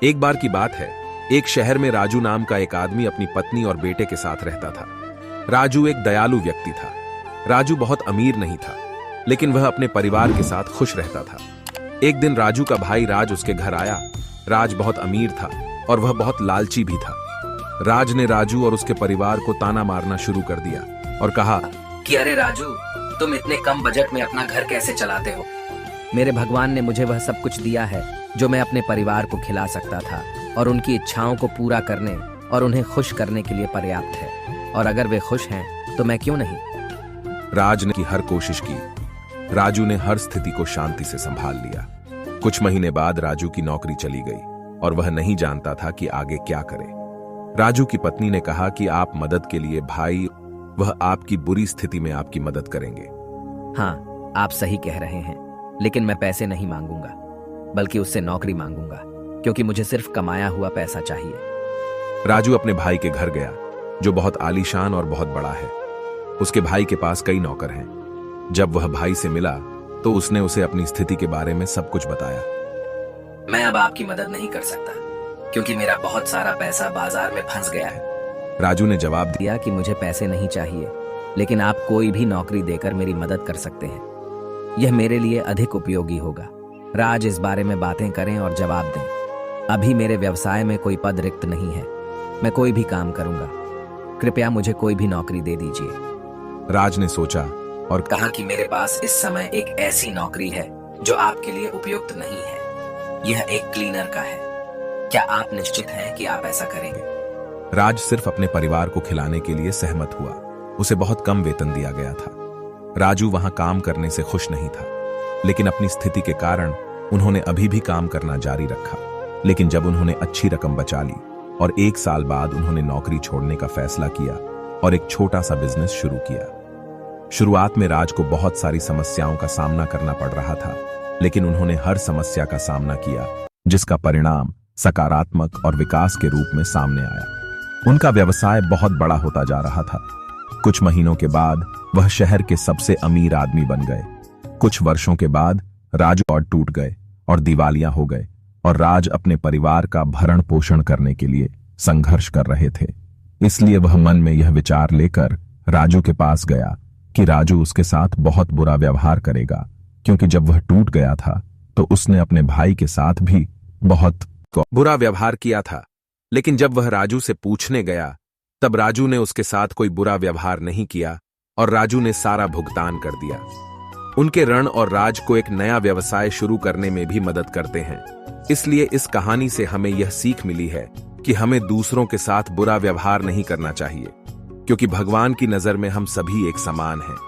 एक बार की बात है, एक शहर में राजू नाम का एक आदमी अपनी पत्नी और बेटे के साथ रहता था। राजू एक दयालु व्यक्ति था। राजू बहुत अमीर नहीं था, लेकिन वह अपने परिवार के साथ खुश रहता था। एक दिन राजू का भाई राज उसके घर आया। राज बहुत अमीर था और वह बहुत लालची भी था। राज ने राजू और उसके परिवार को ताना मारना शुरू कर दिया और कहा कि अरे राजू, तुम इतने कम बजट में अपना घर कैसे चलाते हो? मेरे भगवान ने मुझे वह सब कुछ दिया है जो मैं अपने परिवार को खिला सकता था और उनकी इच्छाओं को पूरा करने और उन्हें खुश करने के लिए पर्याप्त है, और अगर वे खुश हैं तो मैं क्यों नहीं। राज ने की हर कोशिश की। राजू ने हर स्थिति को शांति से संभाल लिया। कुछ महीने बाद राजू की नौकरी चली गई और वह नहीं जानता था कि आगे क्या करे। राजू की पत्नी ने कहा कि आप मदद के लिए भाई, वह आपकी बुरी स्थिति में आपकी मदद करेंगे। हाँ, आप सही कह रहे हैं, लेकिन मैं पैसे नहीं मांगूंगा, बल्कि उससे नौकरी मांगूंगा, क्योंकि मुझे सिर्फ कमाया हुआ पैसा चाहिए। राजू अपने भाई के घर गया, जो बहुत आलीशान और बहुत बड़ा है। उसके भाई के पास कई नौकर हैं। जब वह भाई से मिला तो उसने उसे अपनी स्थिति के बारे में सब कुछ बताया। मैं अब आपकी मदद नहीं कर सकता, क्योंकि मेरा बहुत सारा पैसा बाजार में फंस गया है। राजू ने जवाब दिया कि मुझे पैसे नहीं चाहिए, लेकिन आप कोई भी नौकरी देकर मेरी मदद कर सकते हैं। यह मेरे लिए अधिक उपयोगी होगा। राज इस बारे में बातें करें और जवाब दें। अभी मेरे व्यवसाय में कोई पद रिक्त नहीं है। मैं कोई भी काम करूंगा। कृपया मुझे कोई भी नौकरी दे दीजिए। राज ने सोचा और कहा कि मेरे पास इस समय एक ऐसी नौकरी है जो आपके लिए उपयुक्त नहीं है। यह एक क्लीनर का है। क्या आप निश्चित हैं कि आप ऐसा करेंगे? राज सिर्फ अपने परिवार को खिलाने के लिए सहमत हुआ। उसे बहुत कम वेतन दिया गया था। राजू वहां काम करने से खुश नहीं था, लेकिन अपनी स्थिति के कारण उन्होंने अभी भी काम करना जारी रखा। लेकिन जब उन्होंने अच्छी रकम बचा ली और 1 साल बाद उन्होंने नौकरी छोड़ने का फैसला किया और एक छोटा सा बिजनेस शुरू किया। शुरुआत में राज को बहुत सारी समस्याओं का सामना करना पड़ रहा था, लेकिन उन्होंने हर समस्या का सामना किया, जिसका परिणाम सकारात्मक और विकास के रूप में सामने आया। उनका व्यवसाय बहुत बड़ा होता जा रहा था। कुछ महीनों के बाद वह शहर के सबसे अमीर आदमी बन गए। कुछ वर्षों के बाद राजू और टूट गए और दिवालिया हो गए, और राज अपने परिवार का भरण पोषण करने के लिए संघर्ष कर रहे थे। इसलिए वह मन में यह विचार लेकर राजू के पास गया कि राजू उसके साथ बहुत बुरा व्यवहार करेगा, क्योंकि जब वह टूट गया था तो उसने अपने भाई के साथ भी बहुत बुरा व्यवहार किया था। लेकिन जब वह राजू से पूछने गया, तब राजू ने उसके साथ कोई बुरा व्यवहार नहीं किया और राजू ने सारा भुगतान कर दिया। उनके रण और राज को एक नया व्यवसाय शुरू करने में भी मदद करते हैं। इसलिए इस कहानी से हमें यह सीख मिली है कि हमें दूसरों के साथ बुरा व्यवहार नहीं करना चाहिए, क्योंकि भगवान की नजर में हम सभी एक समान हैं।